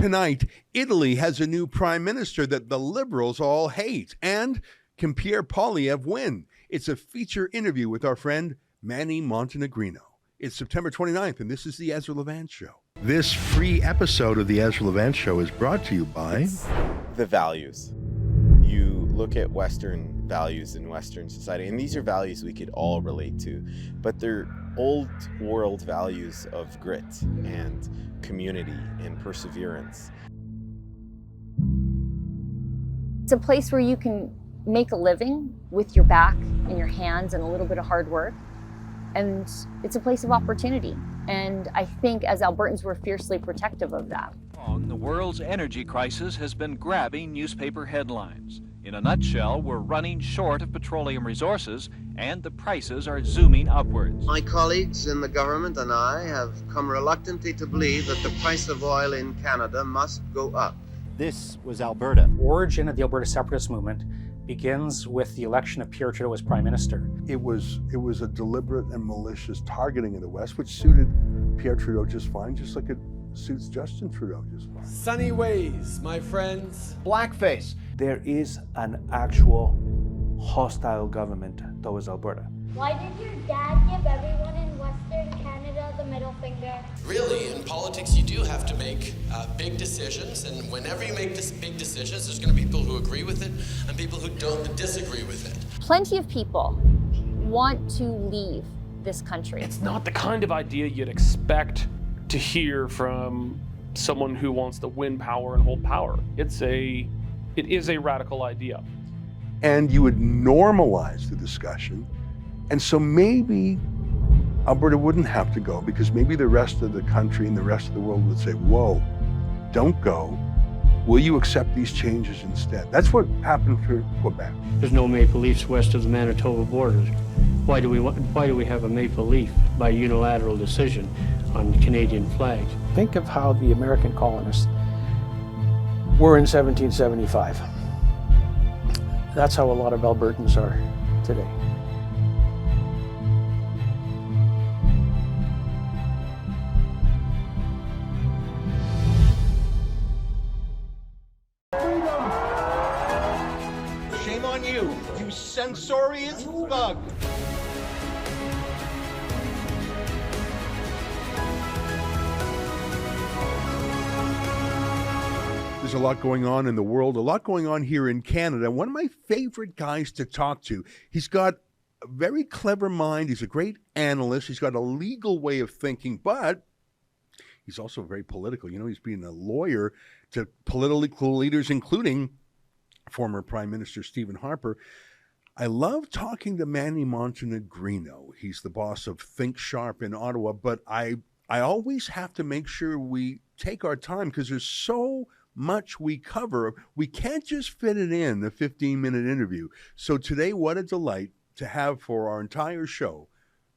tonight, Italy has a new prime minister that the Liberals all hate. And can Pierre Poilievre win? It's a feature interview with our friend Manny Montenegrino. It's September 29th, and this is the Ezra Levant Show. This free episode of the Ezra Levant Show is brought to you by the values. You look at Western values in Western society, and these are values we could all relate to, but they're old world values of grit and community and perseverance. It's a place where you can make a living with your back and your hands and a little bit of hard work. And it's a place of opportunity. And I think as Albertans, we're fiercely protective of that. The world's energy crisis has been grabbing newspaper headlines. In a nutshell, we're running short of petroleum resources and the prices are zooming upwards. My colleagues in the government and I have come reluctantly to believe that the price of oil in Canada must go up. This was Alberta. Origin of the Alberta separatist movement begins with the election of Pierre Trudeau as Prime Minister. It was a deliberate and malicious targeting of the West, which suited Pierre Trudeau just fine, just like it suits Justin Trudeau just fine. Sunny ways, my friends. Blackface. There is an actual hostile government towards Alberta. Why did your dad give everyone in Western Canada the middle finger? Really, in politics, you do have to make big decisions, and whenever you make big decisions, there's going to be people who agree with it and people who don't disagree with it. Plenty of people want to leave this country. It's not the kind of idea you'd expect to hear from someone who wants to win power and hold power. It is a radical idea. And you would normalize the discussion. And so maybe Alberta wouldn't have to go, because maybe the rest of the country and the rest of the world would say, whoa, don't go. Will you accept these changes instead? That's what happened for Quebec. There's no maple leafs west of the Manitoba border. Why do we have a maple leaf by unilateral decision on the Canadian flag? Think of how the American colonists were in 1775. That's how a lot of Albertans are today. Shame on you, you censorious thug. There's a lot going on in the world, a lot going on here in Canada. One of my favorite guys to talk to. He's got a very clever mind. He's a great analyst. He's got a legal way of thinking, but he's also very political. You know, he's been a lawyer to political leaders, including former Prime Minister Stephen Harper. I love talking to Manny Montenegrino. He's the boss of Think Sharp in Ottawa, but I always have to make sure we take our time because there's so much we cover. We can't just fit it in a 15-minute interview. So today, what a delight to have for our entire show,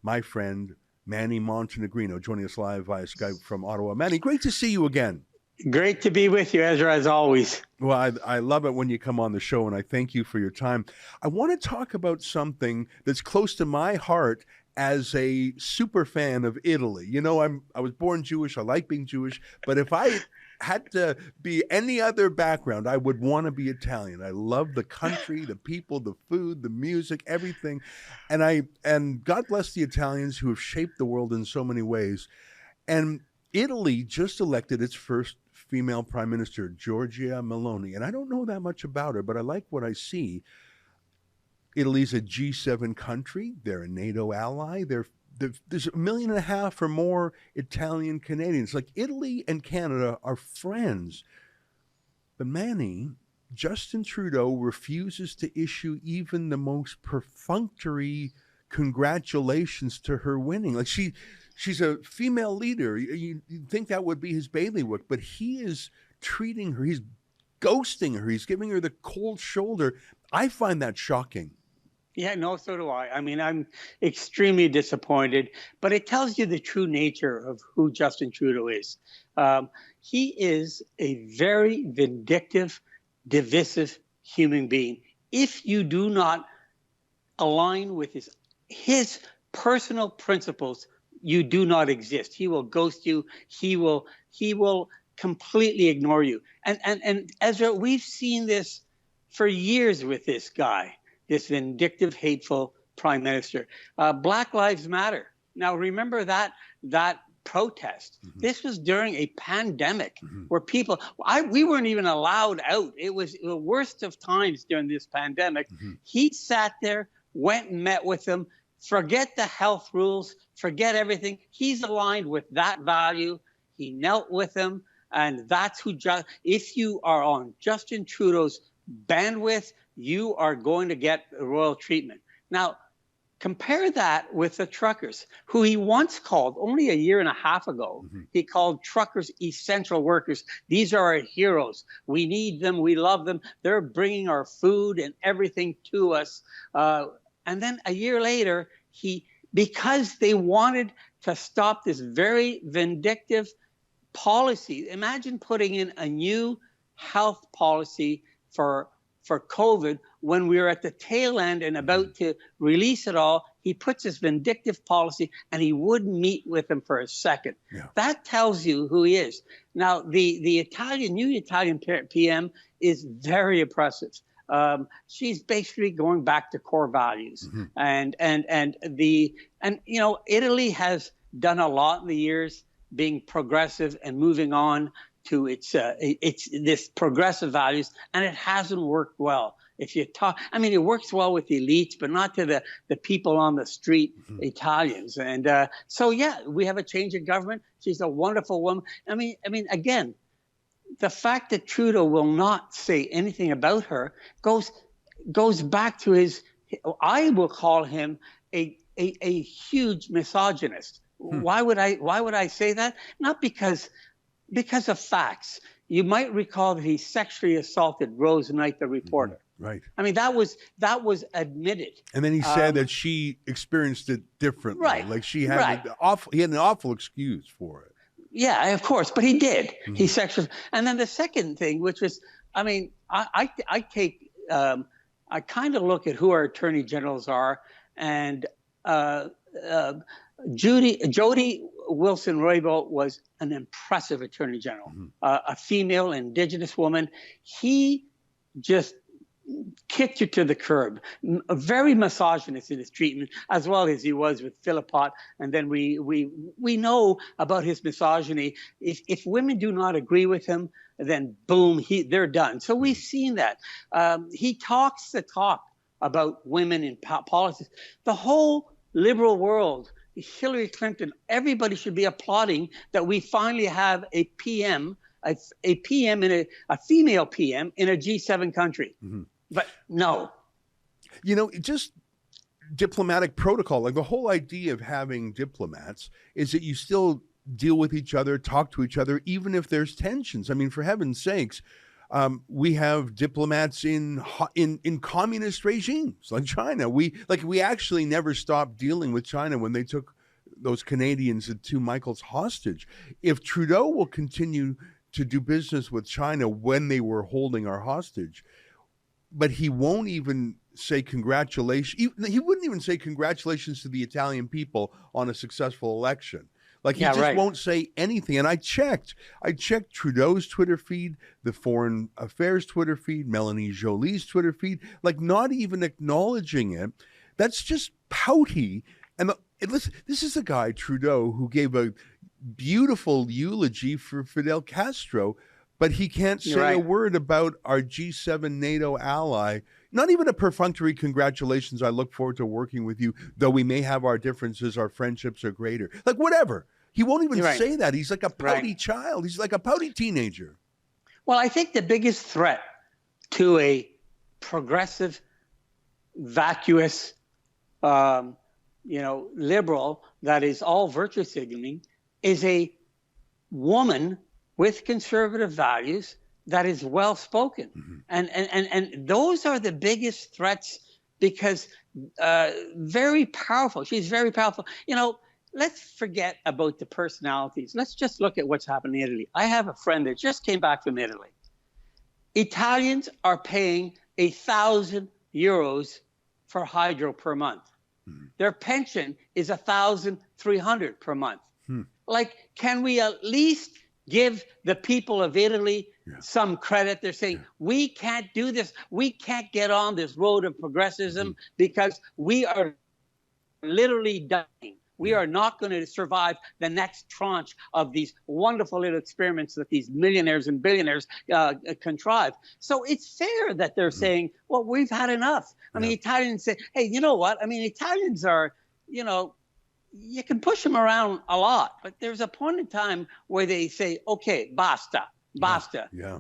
my friend Manny Montenegrino, joining us live via Skype from Ottawa. Manny, great to see you again. Great to be with you, Ezra, as always. Well, I love it when you come on the show, and I thank you for your time. I want to talk about something that's close to my heart as a super fan of Italy. You know, I was born Jewish. I like being Jewish. But if I had to be any other background, I would want to be Italian. I love the country, the people, the food, the music, everything. And God bless the Italians who have shaped the world in so many ways. And Italy just elected its first female prime minister, Giorgia Meloni. And I don't know that much about her, but I like what I see. Italy's a G7 country. They're a NATO ally. There's 1.5 million or more Italian Canadians. Like, Italy and Canada are friends. But Manny, Justin Trudeau refuses to issue even the most perfunctory congratulations to her winning. Like, she's a female leader. You'd think that would be his bailiwick, but he is treating her, he's ghosting her, he's giving her the cold shoulder. I find that shocking. Yeah, no, so do I. I mean, I'm extremely disappointed, but it tells you the true nature of who Justin Trudeau is. He is a very vindictive, divisive human being. If you do not align with his personal principles, you do not exist. He will ghost you. He will completely ignore you. And Ezra, we've seen this for years with this guy, this vindictive, hateful prime minister. Black Lives Matter. Now, remember that protest. This was during a pandemic where we weren't even allowed out. It was the worst of times during this pandemic. He sat there, went and met with them. Forget the health rules, forget everything. He's aligned with that value. He knelt with them, and that's who. If you are on Justin Trudeau's bandwidth, you are going to get royal treatment. Now, compare that with the truckers, who he once called, only a year and a half ago, he called truckers essential workers. These are our heroes. We need them. We love them. They're bringing our food and everything to us. And then a year later, because they wanted to stop this very vindictive policy. Imagine putting in a new health policy for COVID when we were at the tail end and about to release it all. He puts this vindictive policy and he wouldn't meet with them for a second. Yeah. That tells you who he is. Now, the new Italian PM is very oppressive. She's basically going back to core values, and Italy has done a lot in the years, being progressive and moving on to its this progressive values, and it hasn't worked well. If you talk, it works well with the elites, but not to the people on the street, Italians. And so, yeah, we have a change of government. She's a wonderful woman. Again, the fact that Trudeau will not say anything about her goes back to his. I will call him a huge misogynist. Why would I say that? Not because of facts. You might recall that he sexually assaulted Rose Knight, the reporter. Right. That was admitted. And then he said that she experienced it differently. Right. Like he had an awful excuse for it. Yeah, of course, but he did. He sexually. And then the second thing, which was, I kind of look at who our attorney generals are, and Jody Wilson-Raybould was an impressive attorney general, a female Indigenous woman. He just kicked you to the curb, very misogynist in his treatment, as well as he was with Philippot. And then we know about his misogyny. If women do not agree with him, then boom, they're done. So we've seen that. He talks the talk about women in politics. The whole liberal world, Hillary Clinton, everybody should be applauding that we finally have a PM, a female PM in a G7 country. But no. Just diplomatic protocol, like the whole idea of having diplomats is that you still deal with each other, talk to each other, even if there's tensions. For heaven's sakes, we have diplomats in communist regimes like China. We actually never stopped dealing with China when they took those Canadians and 2 Michaels hostage. If Trudeau will continue to do business with China when they were holding our hostage, but he won't even say congratulations. He wouldn't even say congratulations to the Italian people on a successful election. He won't say anything. And I checked Trudeau's Twitter feed, the Foreign Affairs Twitter feed, Melanie Joly's Twitter feed, not even acknowledging it. That's just pouty. And listen, this is a guy, Trudeau, who gave a beautiful eulogy for Fidel Castro, but he can't say a word about our G7 NATO ally. Not even a perfunctory congratulations. I look forward to working with you, though we may have our differences, our friendships are greater. Whatever. He won't even say that. He's like a pouty child. He's like a pouty teenager. Well, I think the biggest threat to a progressive, vacuous, liberal that is all virtue signaling is a woman with conservative values that is well spoken. And those are the biggest threats, because very powerful. She's very powerful. Let's forget about the personalities. Let's just look at what's happened in Italy. I have a friend that just came back from Italy. Italians are paying 1,000 euros for hydro per month. Their pension is 1,300 per month. Can we at least give the people of Italy some credit. They're saying, we can't do this. We can't get on this road of progressivism because we are literally dying. We are not going to survive the next tranche of these wonderful little experiments that these millionaires and billionaires contrive. So it's fair that they're saying, well, we've had enough. I mean, Italians say, hey, you know what? I mean, Italians are, you know, you can push them around a lot, but there's a point in time where they say, okay, basta.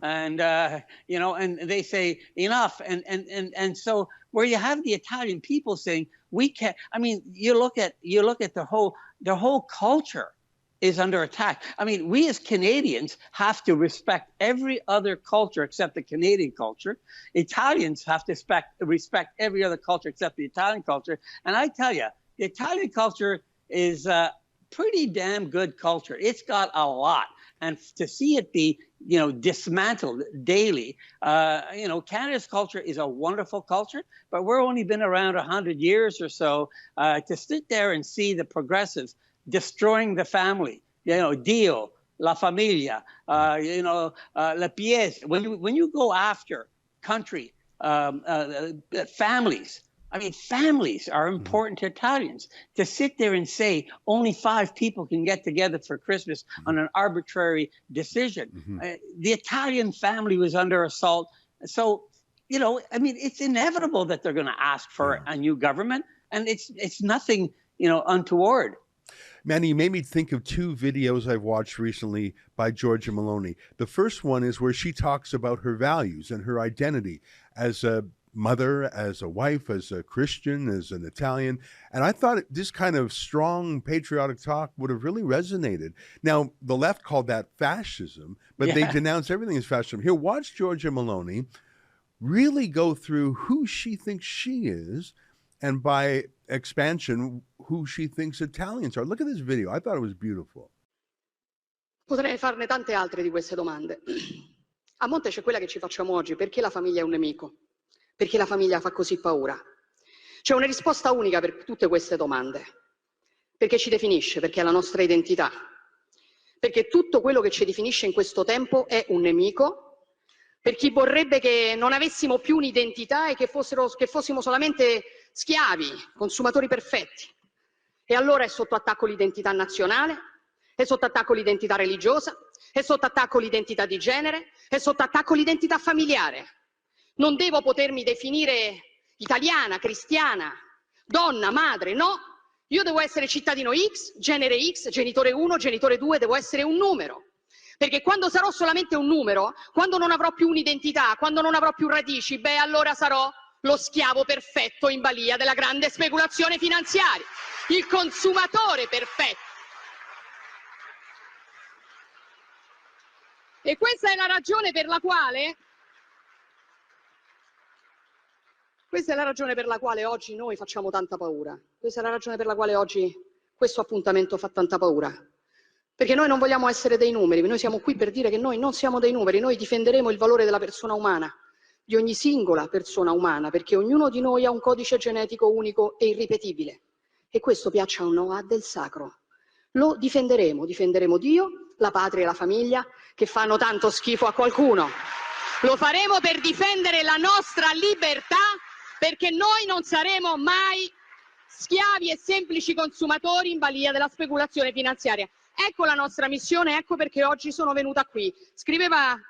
And, you know, and they say enough. And so where you have the Italian people saying, we can't, I mean, you look at their whole culture is under attack. I mean, we as Canadians have to respect every other culture except the Canadian culture. Italians have to respect every other culture except the Italian culture. And I tell you, the Italian culture is a pretty damn good culture. It's got a lot. And to see it be, you know, dismantled daily, you know, Canada's culture is a wonderful culture, but we're only been around 100 years or so. To sit there and see the progressives destroying the family, you know, Dio, La Familia, you know, La Pièce. When you go after country, families, I mean, families are important to Italians. To sit there and say only 5 people can get together for Christmas on an arbitrary decision. The Italian family was under assault. So, you know, I mean, it's inevitable that they're going to ask for a new government, and it's nothing, you know, untoward. Manny, you made me think of 2 videos I've watched recently by Giorgia Meloni. The first one is where she talks about her values and her identity as a mother, as a wife, as a Christian, as an Italian. And I thought this kind of strong patriotic talk would have really resonated. Now, the left called that fascism, but they denounce everything as fascism. Here, watch Giorgia Meloni really go through who she thinks she is, and by expansion, who she thinks Italians are. Look at this video. I thought it was beautiful. Potrei farne tante altre di queste domande. A monte c'è quella che ci facciamo oggi: perché la famiglia è un nemico? Perché la famiglia fa così paura? C'è una risposta unica per tutte queste domande. Perché ci definisce, perché è la nostra identità. Perché tutto quello che ci definisce in questo tempo è un nemico. Per chi vorrebbe che non avessimo più un'identità e che fossimo solamente schiavi, consumatori perfetti. E allora è sotto attacco l'identità nazionale, è sotto attacco l'identità religiosa, è sotto attacco l'identità di genere, è sotto attacco l'identità familiare. Non devo potermi definire italiana, cristiana, donna, madre, no. Io devo essere cittadino X, genitore 1, genitore 2, devo essere un numero. Perché quando sarò solamente un numero, quando non avrò più un'identità, quando non avrò più radici, beh, allora sarò lo schiavo perfetto in balia della grande speculazione finanziaria, il consumatore perfetto. E questa è la ragione per la quale oggi noi facciamo tanta paura. Questa è la ragione per la quale oggi questo appuntamento fa tanta paura. Perché noi non vogliamo essere dei numeri, noi siamo qui per dire che noi non siamo dei numeri, noi difenderemo il valore della persona umana, di ogni singola persona umana, perché ognuno di noi ha un codice genetico unico e irripetibile. E questo, piaccia o no, ha del sacro. Lo difenderemo Dio, la patria e la famiglia, che fanno tanto schifo a qualcuno. Lo faremo per difendere la nostra libertà, perché noi non saremo mai schiavi e semplici consumatori in balia della speculazione finanziaria. Ecco la nostra missione, ecco perché oggi sono venuta qui. Scriveva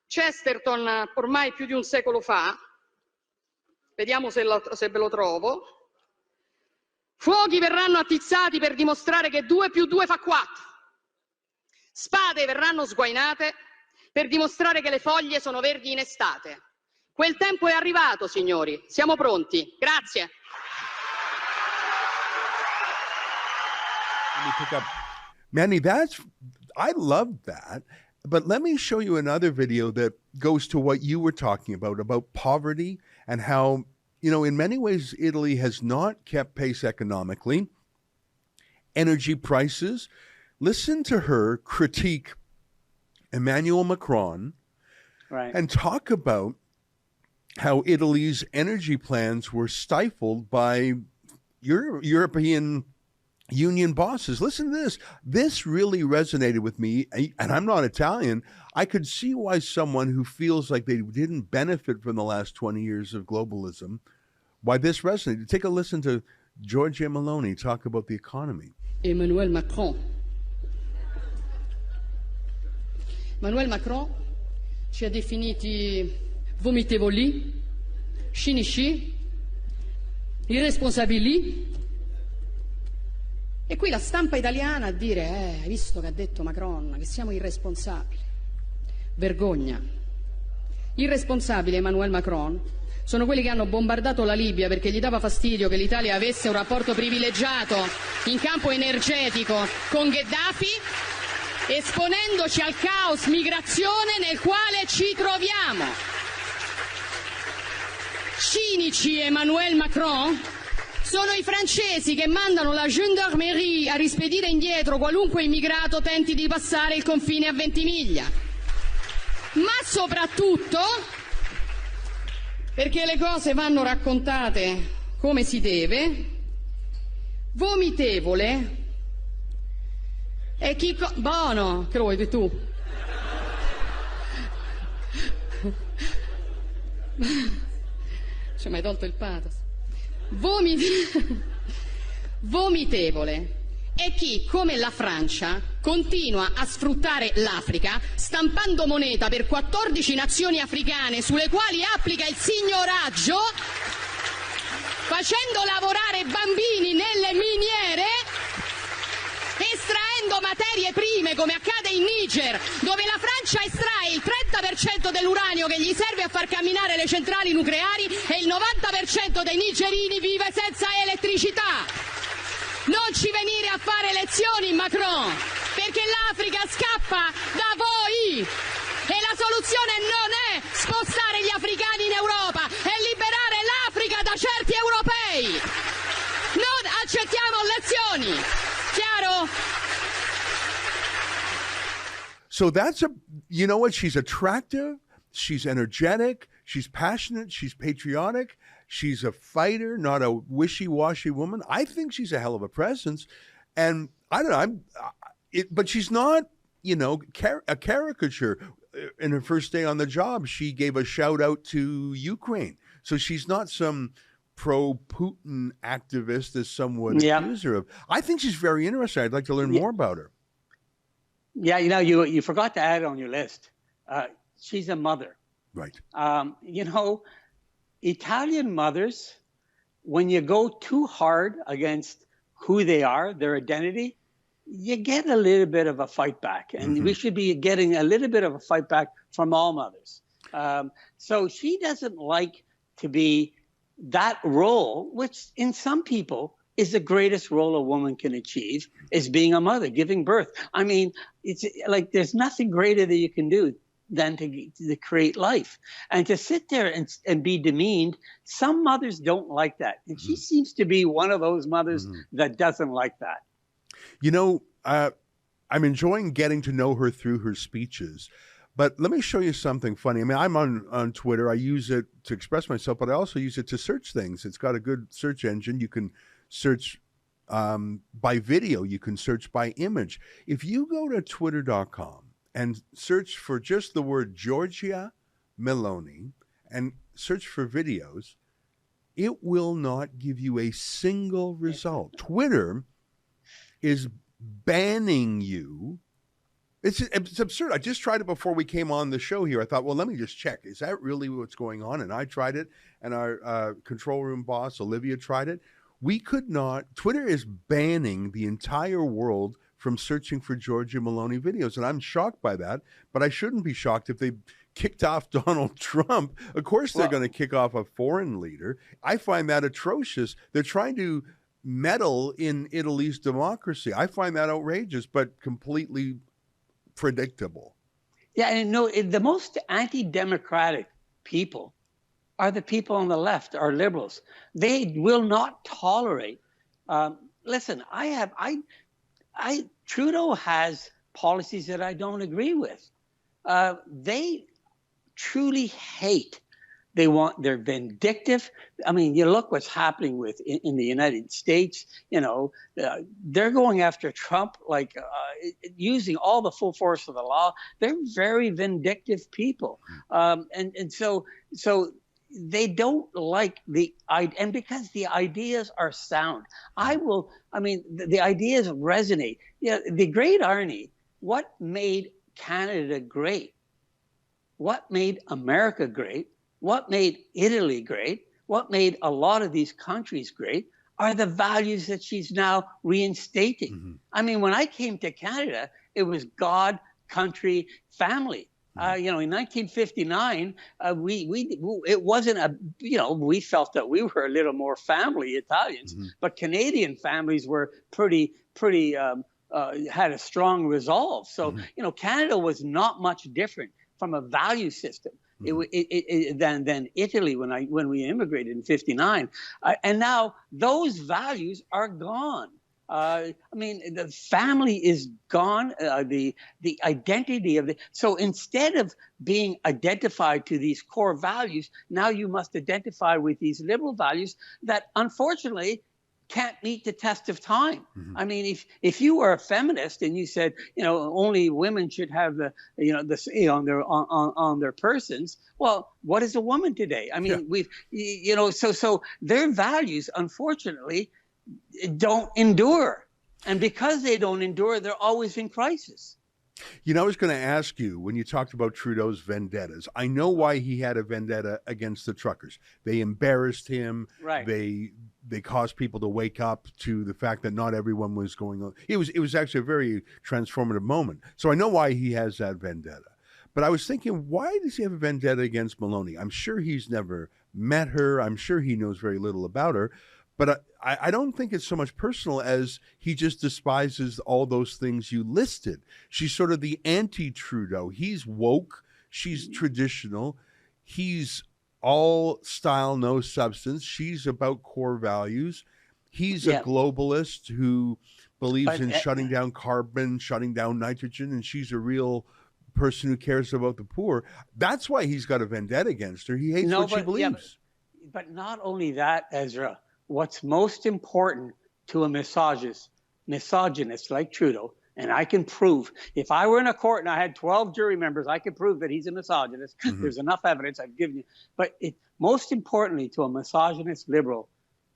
Chesterton ormai più di un secolo fa, vediamo se ve lo trovo: fuochi verranno attizzati per dimostrare che 2 più 2 fa 4. Spade verranno sguainate per dimostrare che le foglie sono verdi in estate. Quel tempo è arrivato, signori. Siamo pronti. Grazie. Manny, I love that. But let me show you another video that goes to what you were talking about poverty and how, you know, in many ways, Italy has not kept pace economically. Energy prices. Listen to her critique Emmanuel Macron and talk about how Italy's energy plans were stifled by European union bosses. Listen to this. This really resonated with me, and I'm not Italian. I could see why someone who feels like they didn't benefit from the last 20 years of globalism, why this resonated. Take a listen to Giorgia Meloni talk about the economy. Emmanuel Macron. Emmanuel Macron ci ha definiti vomitevoli, cinici, irresponsabili. E qui la stampa italiana a dire, hai visto che ha detto Macron, che siamo irresponsabili. Vergogna. Irresponsabili, Emmanuel Macron, sono quelli che hanno bombardato la Libia perché gli dava fastidio che l'Italia avesse un rapporto privilegiato in campo energetico con Gheddafi, esponendoci al caos migrazione nel quale ci troviamo. Cinici, Emmanuel Macron, sono i francesi che mandano la gendarmerie a rispedire indietro qualunque immigrato tenti di passare il confine a Ventimiglia. Ma soprattutto, perché le cose vanno raccontate come si deve, vomitevole è chi... Buono, che lo vuoi tu? Ci hai mai tolto il pathos? Vomitevole è chi, come la Francia, continua a sfruttare l'Africa stampando moneta per 14 nazioni africane sulle quali applica il signoraggio, facendo lavorare bambini nelle miniere, estraendo materie prime come accade in Niger, dove la Francia estrae il 30% dell'uranio che gli serve a far camminare le centrali nucleari e il 90% dei nigerini vive senza elettricità. Non ci venire a fare lezioni, Macron, perché l'Africa scappa da voi e la soluzione non è spostare gli africani in Europa, è liberare l'Africa da certi europei. Non accettiamo lezioni. Chiaro? So that's you know what? She's attractive. She's energetic. She's passionate. She's patriotic. She's a fighter, not a wishy-washy woman. I think she's a hell of a presence. And I don't know, but she's not, a caricature. In her first day on the job, she gave a shout out to Ukraine. So she's not some pro-Putin activist as some would accuse her of. I think she's very interesting. I'd like to learn more about her. Yeah, you forgot to add on your list. She's a mother. Right. Italian mothers, when you go too hard against who they are, their identity, you get a little bit of a fight back. And we should be getting a little bit of a fight back from all mothers. So she doesn't like to be that role, which in some people is the greatest role a woman can achieve, is being a mother, giving birth. I mean, it's like there's nothing greater that you can do than to create life. And to sit there and be demeaned, some mothers don't like that. And she seems to be one of those mothers that doesn't like that. I'm enjoying getting to know her through her speeches. But let me show you something funny. I mean, I'm on Twitter. I use it to express myself, but I also use it to search things. It's got a good search engine. You can search by video. You can search by image. If you go to twitter.com and search for just the word Giorgia Meloni and search for videos, it will not give you a single result. Twitter is banning you. It's absurd. I just tried it before we came on the show here. I thought, well, let me just check. Is that really what's going on? And I tried it, and our control room boss, Olivia, tried it. We could not. Twitter is banning the entire world from searching for Giorgia Meloni videos. And I'm shocked by that, but I shouldn't be shocked if they kicked off Donald Trump. Of course, they're going to kick off a foreign leader. I find that atrocious. They're trying to meddle in Italy's democracy. I find that outrageous, but completely predictable. Yeah, and the most anti-democratic people are the people on the left, are liberals. They will not tolerate. Listen, Trudeau has policies that I don't agree with. They truly hate They're vindictive. I mean, you look what's happening in the United States. They're going after Trump, using all the full force of the law. They're very vindictive people, and so they don't like and because the ideas are sound. The ideas resonate. The great irony. What made Canada great? What made America great? What made Italy great? What made a lot of these countries great are the values that she's now reinstating. Mm-hmm. I mean, when I came to Canada, it was God, country, family. In 1959, it wasn't we felt that we were a little more family Italians, mm-hmm. but Canadian families were pretty had a strong resolve. So, mm-hmm. Canada was not much different from a value system than Italy when we immigrated in '59, and now those values are gone. The family is gone. The identity of so instead of being identified to these core values, now you must identify with these liberal values that unfortunately can't meet the test of time. Mm-hmm. I mean, if you were a feminist and you said, only women should have the on their persons, well, what is a woman today? I mean, so their values, unfortunately, don't endure. And because they don't endure, they're always in crisis. I was going to ask you, when you talked about Trudeau's vendettas, I know why he had a vendetta against the truckers. They embarrassed him. Right. They caused people to wake up to the fact that not everyone was going on. It was actually a very transformative moment. So I know why he has that vendetta. But I was thinking, why does he have a vendetta against Meloni? I'm sure he's never met her. I'm sure he knows very little about her. But I don't think it's so much personal as he just despises all those things you listed. She's sort of the anti-Trudeau. He's woke. She's traditional. He's all style, no substance. She's about core values. He's a globalist who believes in shutting down carbon, shutting down nitrogen, and she's a real person who cares about the poor. That's why he's got a vendetta against her. He hates what she believes. But not only that, Ezra. What's most important to a misogynist like Trudeau, and I can prove, if I were in a court and I had 12 jury members, I could prove that he's a misogynist. Mm-hmm. There's enough evidence I've given you. But most importantly to a misogynist liberal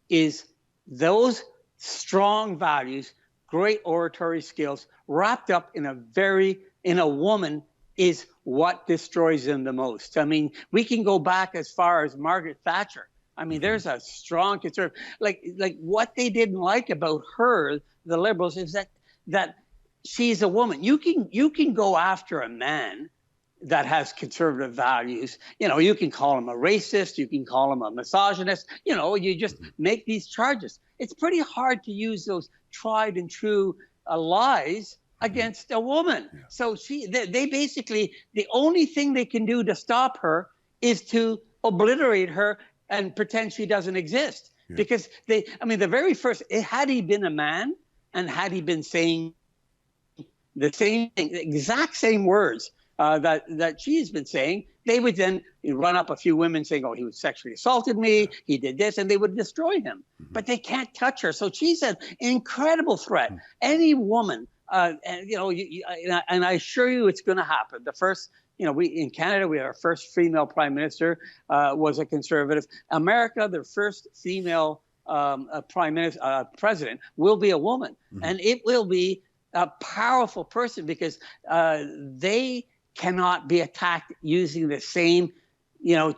is those strong values, great oratory skills, wrapped up in a woman is what destroys them the most. I mean, we can go back as far as Margaret Thatcher. I mean, there's a strong conservative, like what they didn't like about her, the liberals, is that she's a woman. You can go after a man that has conservative values. You can call him a racist. You can call him a misogynist. You just make these charges. It's pretty hard to use those tried and true lies against a woman. Yeah. So they basically, the only thing they can do to stop her is to obliterate her and pretend she doesn't exist. Yeah. Because the very first, had he been a man and had he been saying the same thing, the exact same words that she's been saying, they would then run up a few women saying, oh, he was sexually assaulted me, he did this, and they would destroy him. Mm-hmm. But they can't touch her. So she's an incredible threat. Mm-hmm. Any woman, and I assure you it's going to happen. The first, we in Canada, we had our first female prime minister was a conservative. America, their first female president will be a woman, mm-hmm. and it will be a powerful person because they cannot be attacked using the same,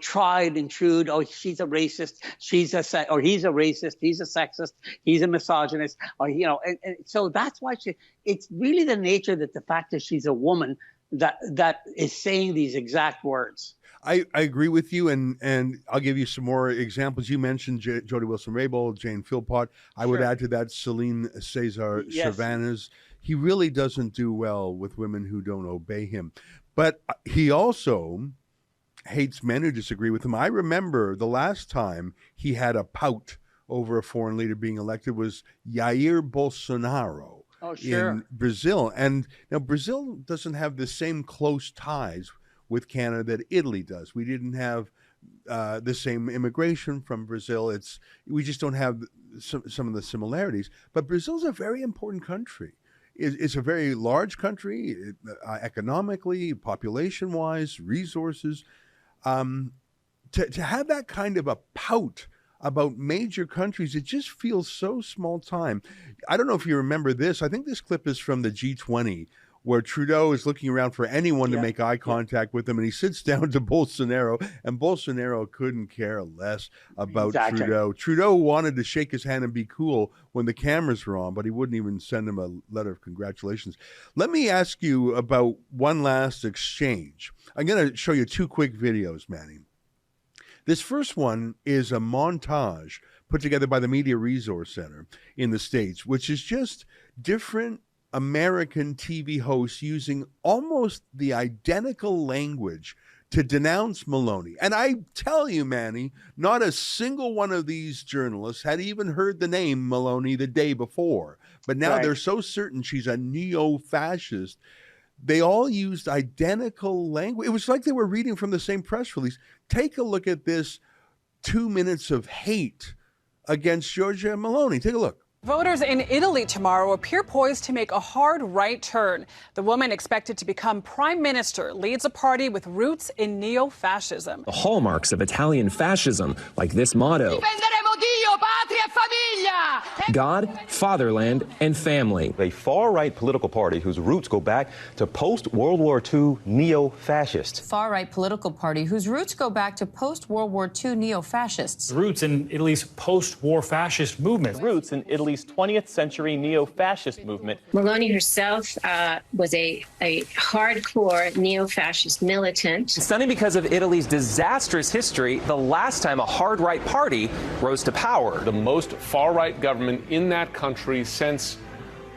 tried and true. Oh, she's a racist. He's a racist. He's a sexist. He's a misogynist. Or and so that's why it's really the nature that the fact that she's a woman that is saying these exact words. I agree with you, and I'll give you some more examples. You mentioned Jody Wilson-Raybould, Jane Philpott. I would add to that Celine Cesar Cervantes. He really doesn't do well with women who don't obey him. But he also hates men who disagree with him. I remember the last time he had a pout over a foreign leader being elected was Jair Bolsonaro in Brazil. And now Brazil doesn't have the same close ties with Canada that Italy does. We didn't have the same immigration from Brazil. We just don't have some of the similarities. But Brazil's a very important country. It's a very large country, economically, population-wise, resources. To have that kind of a pout about major countries, it just feels so small time. I don't know if you remember this. I think this clip is from the G20, where Trudeau is looking around for anyone to make eye contact with him, and he sits down to Bolsonaro, and Bolsonaro couldn't care less about Trudeau. Trudeau wanted to shake his hand and be cool when the cameras were on, but he wouldn't even send him a letter of congratulations. Let me ask you about one last exchange. I'm going to show you two quick videos, Manny. This first one is a montage put together by the Media Resource Center in the States, which is just different American TV hosts using almost the identical language to denounce Meloni. And I tell you, Manny, not a single one of these journalists had even heard the name Meloni the day before. But now they're so certain she's a neo-fascist. They all used identical language. It was like they were reading from the same press release. Take a look at this 2 minutes of hate against Giorgia Meloni. Take a look. Voters in Italy tomorrow appear poised to make a hard right turn. The woman expected to become prime minister leads a party with roots in neo-fascism. The hallmarks of Italian fascism, like this motto: God, fatherland, and family. A far-right political party whose roots go back to post-World War II neo-fascists. Far-right political party whose roots go back to post-World War II neo-fascists. Roots in Italy's post-war fascist movement. Roots in Italy's 20th century neo-fascist movement. Meloni herself was a hardcore neo-fascist militant. Stunning because of Italy's disastrous history, the last time a hard-right party rose to power. The most far-right government in that country since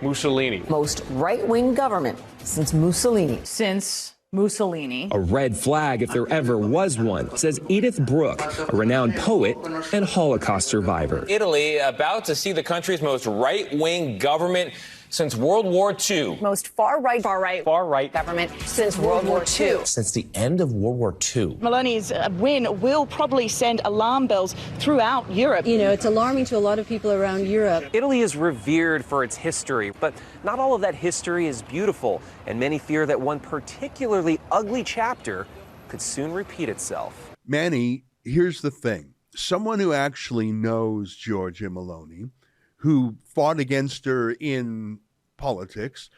Mussolini. Most right-wing government since Mussolini. Since Mussolini. A red flag, if there ever was one, says Edith Brooke, a renowned poet and Holocaust survivor. Italy about to see the country's most right-wing government since World War II. Most far-right government since World War II. Since the end of World War II. Meloni's win will probably send alarm bells throughout Europe. You know, it's alarming to a lot of people around Europe. Italy is revered for its history, but not all of that history is beautiful, and many fear that one particularly ugly chapter could soon repeat itself. Manny, here's the thing. Someone who actually knows Giorgia Meloni, who fought against her in politics,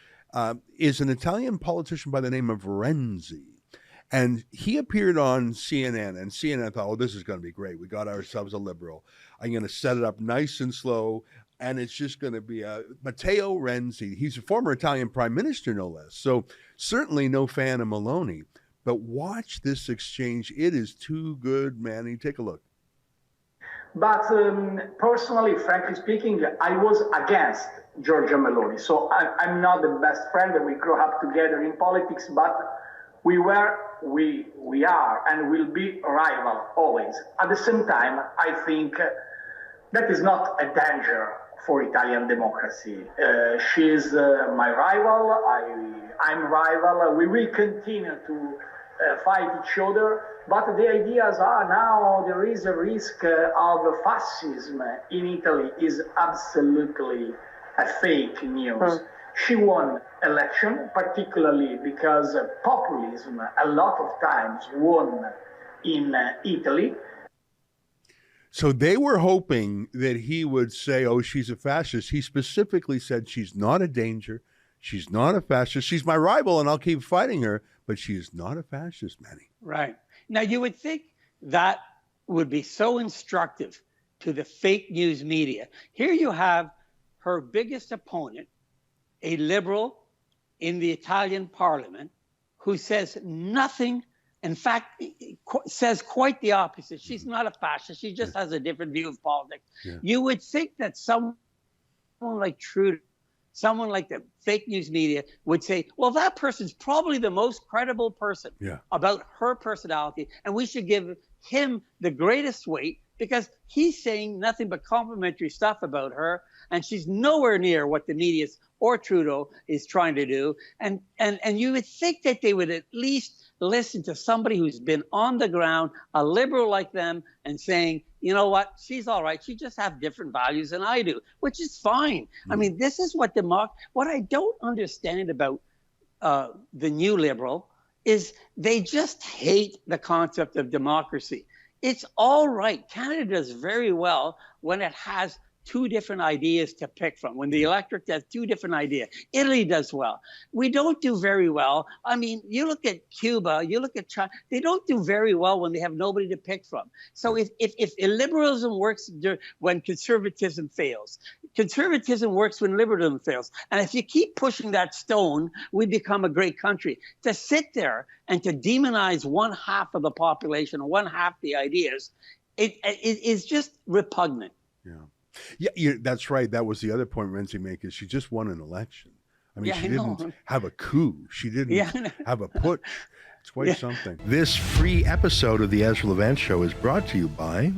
is an Italian politician by the name of Renzi. And he appeared on CNN, and CNN thought, oh, this is going to be great. We got ourselves a liberal. I'm going to set it up nice and slow, and it's just going to be Matteo Renzi. He's a former Italian prime minister, no less. So certainly no fan of Meloni. But watch this exchange. It is too good, Manny. Take a look. But personally, frankly speaking, I was against Giorgia Meloni. So I'm not the best friend. We grew up together in politics, but we are, and will be rival always. At the same time, I think that is not a danger for Italian democracy. She's my rival. I'm rival. We will continue to fight each other. But the ideas are now there is a risk of fascism in Italy is absolutely a fake news. She won election, particularly because populism a lot of times won in Italy. So they were hoping that he would say, oh, she's a fascist. He specifically said she's not a danger. She's not a fascist. She's my rival, and I'll keep fighting her. But she is not a fascist, Manny. Right. Now, you would think that would be so instructive to the fake news media. Here you have her biggest opponent, a liberal in the Italian parliament, who says nothing, in fact, says quite the opposite. She's not a fascist. She just has a different view of politics. Yeah. You would think that someone like Trudeau, someone like the fake news media would say, well, that person's probably the most credible person about her personality, and we should give him the greatest weight because he's saying nothing but complimentary stuff about her, and she's nowhere near what the media or Trudeau is trying to do. And you would think that they would at least listen to somebody who's been on the ground, a liberal like them, and saying, you know what, she's all right. She just have different values than I do, which is fine. I mean, this is what what I don't understand about the new liberal is they just hate the concept of democracy. It's all right. Canada does very well when it has two different ideas to pick from, when the electorate has two different ideas. Italy does well. We don't do very well. I mean, you look at Cuba, you look at China, they don't do very well when they have nobody to pick from. So if liberalism works when conservatism fails, conservatism works when liberalism fails. And if you keep pushing that stone, we become a great country. To sit there and to demonize one half of the population, one half the ideas, it is just repugnant. Yeah, that's right. That was the other point Renzi made, is she just won an election. I mean, she didn't have a coup. She didn't have a putsch. It's quite something. This free episode of the Ezra Levant Show is brought to you by...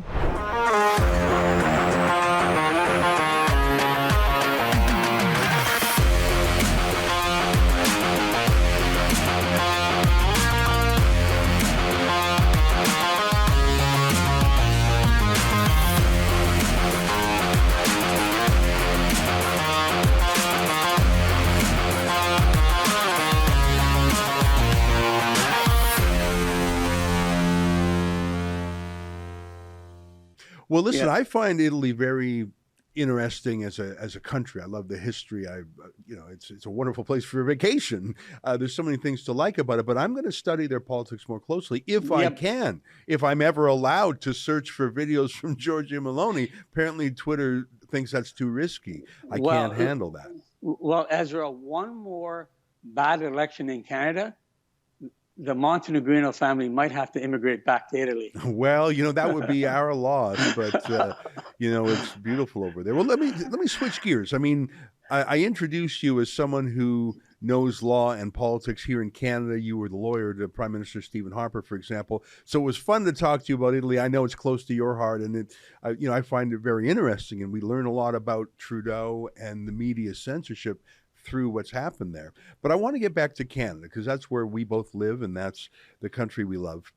Well, listen, I find Italy very interesting as a country. I love the history. It's a wonderful place for a vacation. There's so many things to like about it, but I'm going to study their politics more closely if I can, if I'm ever allowed to search for videos from Giorgia Meloni. Apparently Twitter thinks that's too risky. I can't handle that. Well, Ezra, one more bad election in Canada, the Montenegrino family might have to immigrate back to Italy. Well, that would be our loss, but it's beautiful over there. Well, let me switch gears. I mean, I introduced you as someone who knows law and politics here in Canada. You were the lawyer to Prime Minister Stephen Harper, for example. So it was fun to talk to you about Italy. I know it's close to your heart, and I find it very interesting. And we learn a lot about Trudeau and the media censorship through what's happened there. But I want to get back to Canada because that's where we both live and that's the country we love.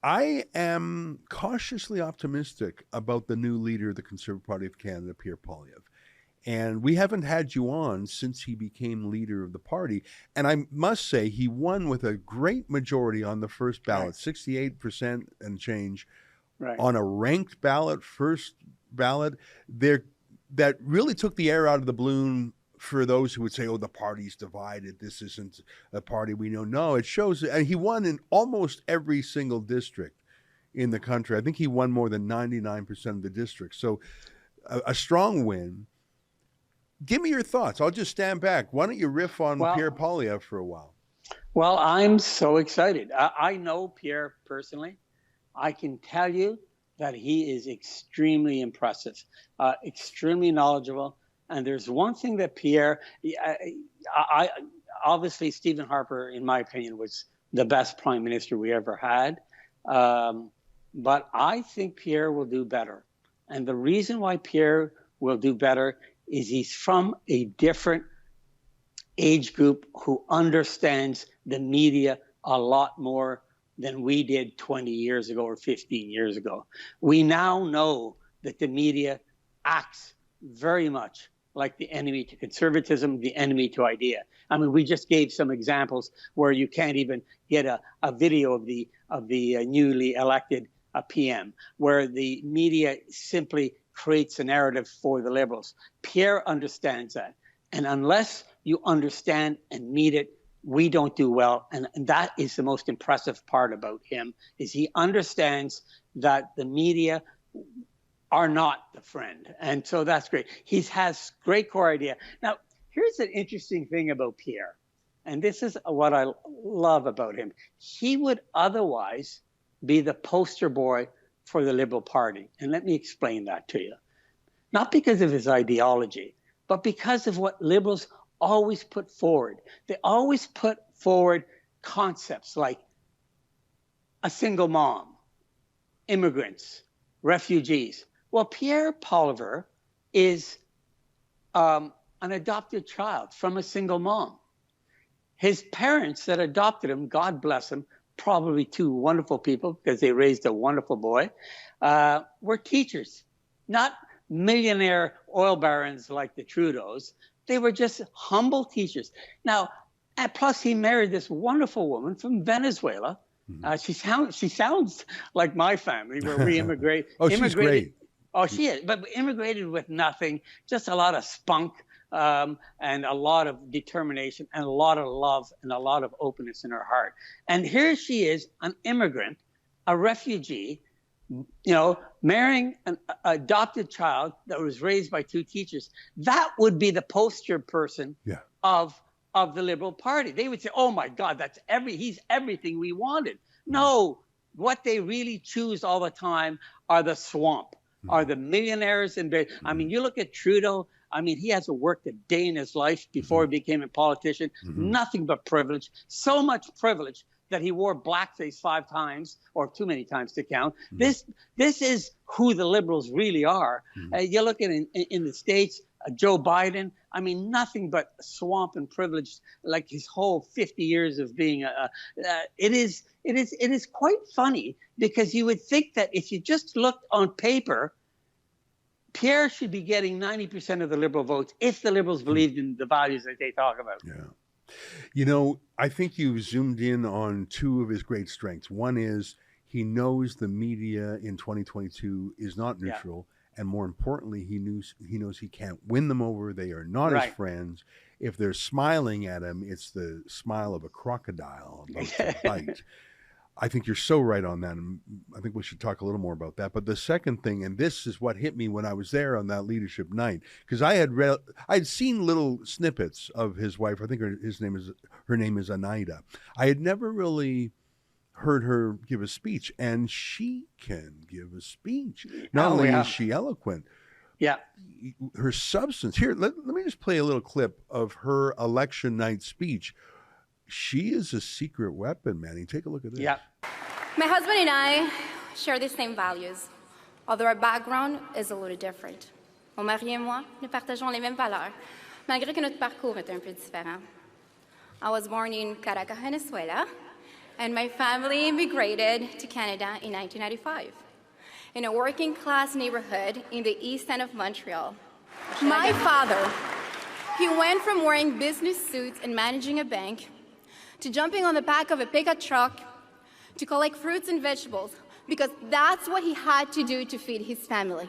I am cautiously optimistic about the new leader of the Conservative Party of Canada, Pierre Poilievre. And we haven't had you on since he became leader of the party. And I must say he won with a great majority on the first ballot, 68% and change. On a ranked ballot, first ballot, that really took the air out of the balloon for those who would say, oh, the party's divided. This isn't a party we know. No, it shows. And he won in almost every single district in the country. I think he won more than 99% of the districts. So a strong win. Give me your thoughts. I'll just stand back. Why don't you riff on Pierre Poilievre for a while? Well, I'm so excited. I know Pierre personally. I can tell you that he is extremely impressive, extremely knowledgeable. And there's one thing that Pierre, obviously Stephen Harper, in my opinion, was the best prime minister we ever had. But I think Pierre will do better. And the reason why Pierre will do better is he's from a different age group who understands the media a lot more than we did 20 years ago or 15 years ago. We now know that the media acts very much like the enemy to conservatism, the enemy to idea. I mean, we just gave some examples where you can't even get a video of the newly elected PM, where the media simply creates a narrative for the Liberals. Pierre understands that. And unless you understand and meet it, we don't do well. And that is the most impressive part about him, is he understands that the media are not the friend. And so that's great. He has great core idea. Now, here's an interesting thing about Pierre. And this is what I love about him. He would otherwise be the poster boy for the Liberal Party. And let me explain that to you. Not because of his ideology, but because of what Liberals always put forward. They always put forward concepts like a single mom, immigrants, refugees. Well, Pierre Poilievre is an adopted child from a single mom. His parents that adopted him, God bless them, probably two wonderful people because they raised a wonderful boy, were teachers, not millionaire oil barons like the Trudeaus. They were just humble teachers. Now, and plus he married this wonderful woman from Venezuela. She sounds like my family, where we immigrate. She's great. Oh, she is, but we immigrated with nothing, just a lot of spunk and a lot of determination and a lot of love and a lot of openness in her heart. And here she is, an immigrant, a refugee, marrying an adopted child that was raised by two teachers. That would be the poster person of the Liberal Party. They would say, oh my God, he's everything we wanted. No, what they really choose all the time are the swamp, are the millionaires. I mean, you look at Trudeau, I mean, he hasn't worked a day in his life before he became a politician. Nothing but privilege, so much privilege that he wore blackface 5 times, or too many times to count. This is who the Liberals really are. You look at in the States, Joe Biden, I mean, nothing but swamp and privilege, like his whole 50 years of being it is quite funny, because you would think that if you just looked on paper, Pierre should be getting 90% of the Liberal votes if the Liberals believed in the values that they talk about. Yeah. I think you've zoomed in on two of his great strengths. One is he knows the media in 2022 is not neutral. And more importantly, he knows he can't win them over. They are not his friends. If they're smiling at him, it's the smile of a crocodile about to bite. I think you're so right on that. And I think we should talk a little more about that. But the second thing, and this is what hit me when I was there on that leadership night, because I'd seen little snippets of his wife. I think her name is Anaida. I had never really heard her give a speech, and she can give a speech. Not only is she eloquent, her substance. Here, let me just play a little clip of her election night speech. She is a secret weapon, Manny. Take a look at this. My husband and I share the same values, although our background is a little different. Mon mari et moi, nous partageons les mêmes valeurs, malgré que notre parcours est un peu différent. I was born in Caracas, Venezuela, and my family immigrated to Canada in 1995 in a working-class neighborhood in the east end of Montreal. My father, he went from wearing business suits and managing a bank to jumping on the back of a pickup truck to collect fruits and vegetables, because that's what he had to do to feed his family.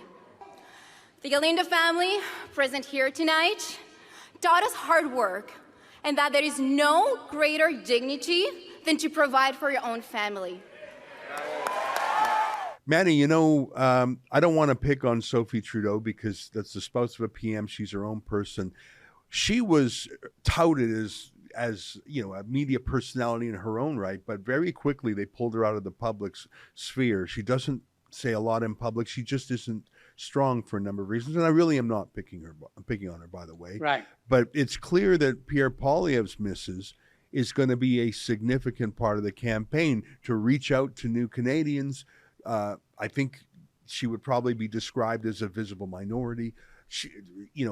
The Galindo family, present here tonight, taught us hard work, and that there is no greater dignity than to provide for your own family. Manny, I don't want to pick on Sophie Trudeau because that's the spouse of a PM. She's her own person. She was touted as a media personality in her own right, but very quickly they pulled her out of the public sphere. She doesn't say a lot in public. She just isn't strong for a number of reasons, and I really am not picking on her, by the way. Right. But it's clear that Pierre Poilievre's missus is going to be a significant part of the campaign to reach out to new Canadians. I think she would probably be described as a visible minority.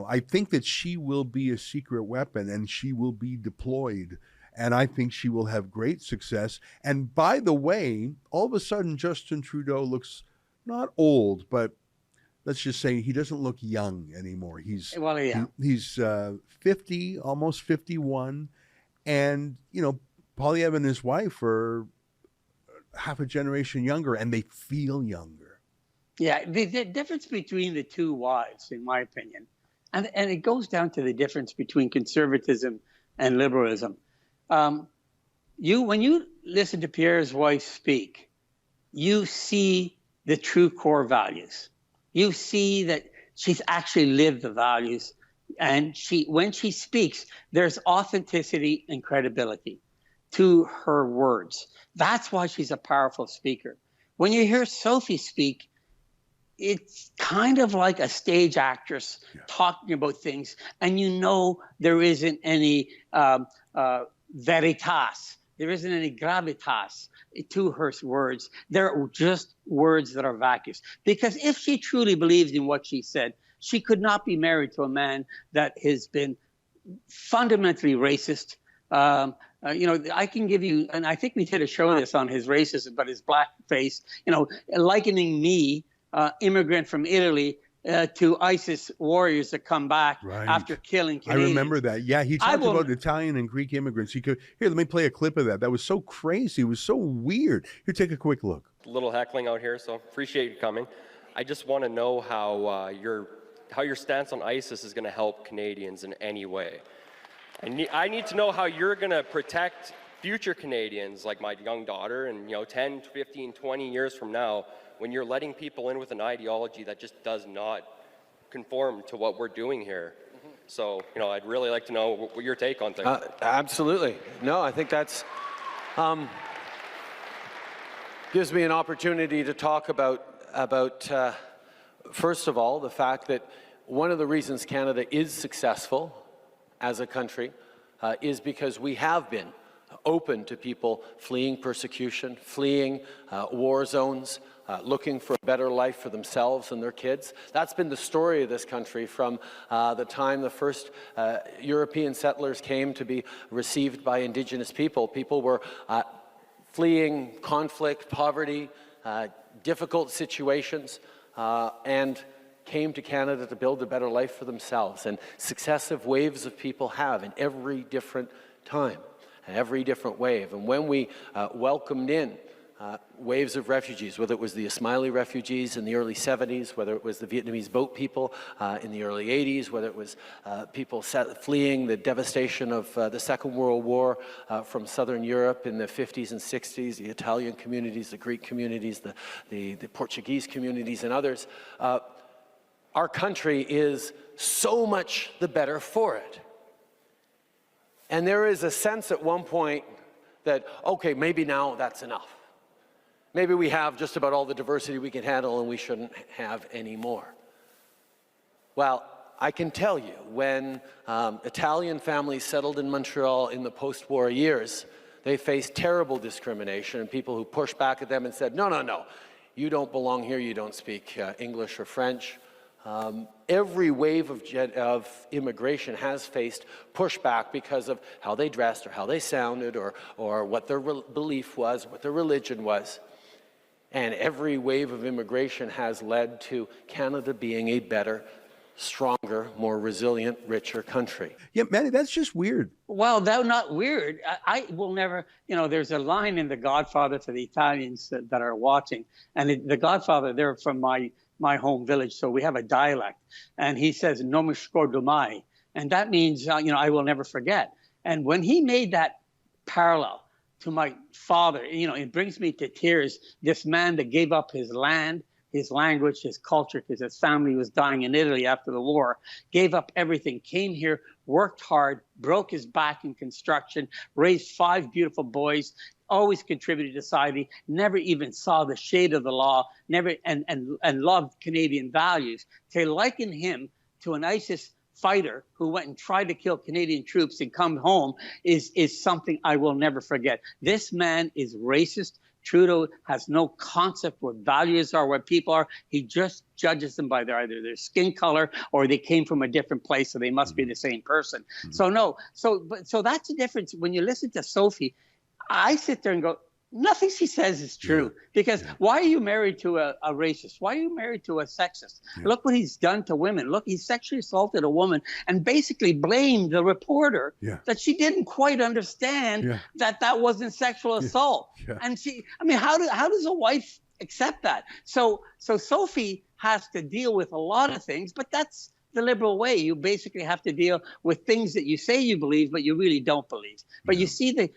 I think that she will be a secret weapon, and she will be deployed, and I think she will have great success. And by the way, all of a sudden, Justin Trudeau looks not old, but let's just say he doesn't look young anymore. He's 50, almost 51, and Poilievre and his wife are half a generation younger, and they feel younger. Yeah, the difference between the two wives, in my opinion, and it goes down to the difference between conservatism and liberalism. When you listen to Pierre's wife speak, you see the true core values. You see that she's actually lived the values, and when she speaks, there's authenticity and credibility to her words. That's why she's a powerful speaker. When you hear Sophie speak, it's kind of like a stage actress talking about things, and there isn't any veritas, there isn't any gravitas to her words. They're just words that are vacuous. Because if she truly believed in what she said, she could not be married to a man that has been fundamentally racist, I can give you, and I think we did a show on this on his racism, but his black face, likening me, immigrant from Italy, to ISIS warriors that come back after killing Canadians. I remember that. Yeah, he talked about Italian and Greek immigrants. Here, let me play a clip of that. That was so crazy. It was so weird. Here, take a quick look. A little heckling out here, so appreciate you coming. I just want to know how your stance on ISIS is going to help Canadians in any way. I need to know how you're going to protect future Canadians, like my young daughter, and 10, 15, 20 years from now, when you're letting people in with an ideology that just does not conform to what we're doing here. So, I'd really like to know what your take on things. Absolutely. No, I think that's gives me an opportunity to talk about first of all, the fact that one of the reasons Canada is successful as a country is because we have been open to people fleeing persecution, fleeing war zones, looking for a better life for themselves and their kids. That's been the story of this country from the time the first European settlers came to be received by Indigenous people. People were fleeing conflict, poverty, difficult situations, and came to Canada to build a better life for themselves. And successive waves of people have in every different time, and every different wave. And when we welcomed in waves of refugees, whether it was the Ismaili refugees in the early 70s, whether it was the Vietnamese boat people in the early 80s, whether it was people fleeing the devastation of the Second World War from Southern Europe in the 50s and 60s, the Italian communities, the Greek communities, the Portuguese communities, and others, our country is so much the better for it. And there is a sense at one point that, okay, maybe now that's enough. Maybe we have just about all the diversity we can handle and we shouldn't have any more. Well, I can tell you, when Italian families settled in Montreal in the post-war years, they faced terrible discrimination and people who pushed back at them and said, no, you don't belong here, you don't speak English or French. Every wave of immigration has faced pushback because of how they dressed or how they sounded or what their belief was, what their religion was. And every wave of immigration has led to Canada being a better, stronger, more resilient, richer country. Yeah, Manny, that's just weird. Well, that's not weird. I will never, there's a line in The Godfather for the Italians that are watching. And The Godfather, they're from my home village, so we have a dialect. And he says, "Non mi scordo mai." And that means, I will never forget. And when he made that parallel to my father, it brings me to tears. This man that gave up his land, his language, his culture, because his family was dying in Italy after the war, gave up everything, came here, worked hard, broke his back in construction, raised 5 beautiful boys, always contributed to society, never even saw the shade of the law, never and loved Canadian values. To liken him to an ISIS fighter who went and tried to kill Canadian troops and come home is something I will never forget. This man is racist. Trudeau has no concept what values are, what people are. He just judges them by either their skin color or they came from a different place, so they must be the same person. So that's the difference. When you listen to Sophie, I sit there and go, nothing she says is true. Because why are you married to a racist? Why are you married to a sexist? Look what he's done to women. Look, he sexually assaulted a woman and basically blamed the reporter that she didn't quite understand that wasn't sexual assault. And how does a wife accept that? So Sophie has to deal with a lot of things, but that's the liberal way. You basically have to deal with things that you say you believe, but you really don't believe. But you see the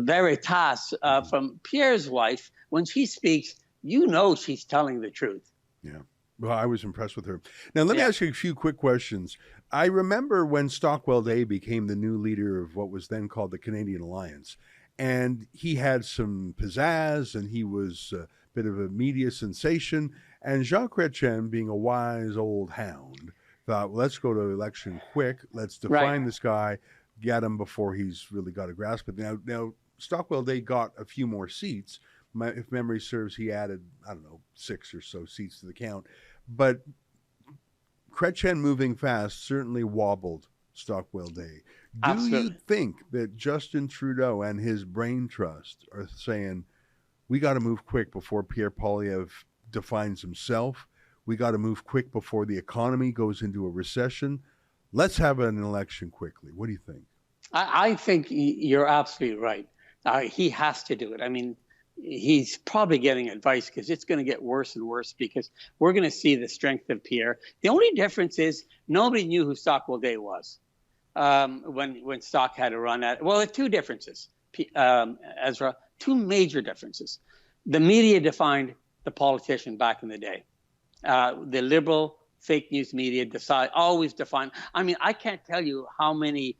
veritas from Pierre's wife when she speaks. She's telling the truth. Yeah. Well, I was impressed with her. Now, let me ask you a few quick questions. I remember when Stockwell Day became the new leader of what was then called the Canadian Alliance, and he had some pizzazz, and he was a bit of a media sensation. And Jean Chrétien, being a wise old hound, thought, well, let's go to election quick. Let's define this guy, get him before he's really got a grasp of it. Now, Stockwell Day got a few more seats. If memory serves, he added, 6 or so seats to the count. But Chrétien moving fast certainly wobbled Stockwell Day. Do Absolutely. you think that Justin Trudeau and his brain trust are saying, we got to move quick before Pierre Poilievre defines himself? We got to move quick before the economy goes into a recession. Let's have an election quickly. What do you think? I think you're absolutely right. He has to do it. I mean, he's probably getting advice because it's going to get worse and worse because we're going to see the strength of Pierre. The only difference is nobody knew who Stockwell Day was when Stock had a run at it. Well, there are two differences, Ezra, two major differences. The media defined the politician back in the day. The liberal fake news media always defined. I mean, I can't tell you how many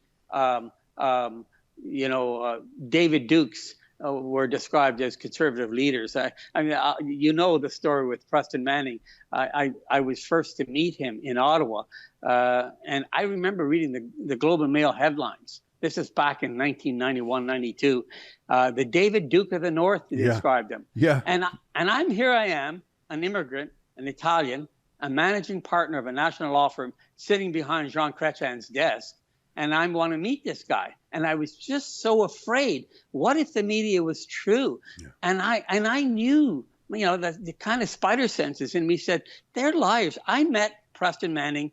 David Dukes were described as conservative leaders. I mean, you know the story with Preston Manning. I was first to meet him in Ottawa, and I remember reading the Globe and Mail headlines. This is back in 1991, 92. The David Duke of the North described him. Yeah. And I am, an immigrant, an Italian, a managing partner of a national law firm, sitting behind Jean Chrétien's desk. And I want to meet this guy. And I was just so afraid. What if the media was true? Yeah. And I knew, the kind of spider senses in me said, they're liars. I met Preston Manning,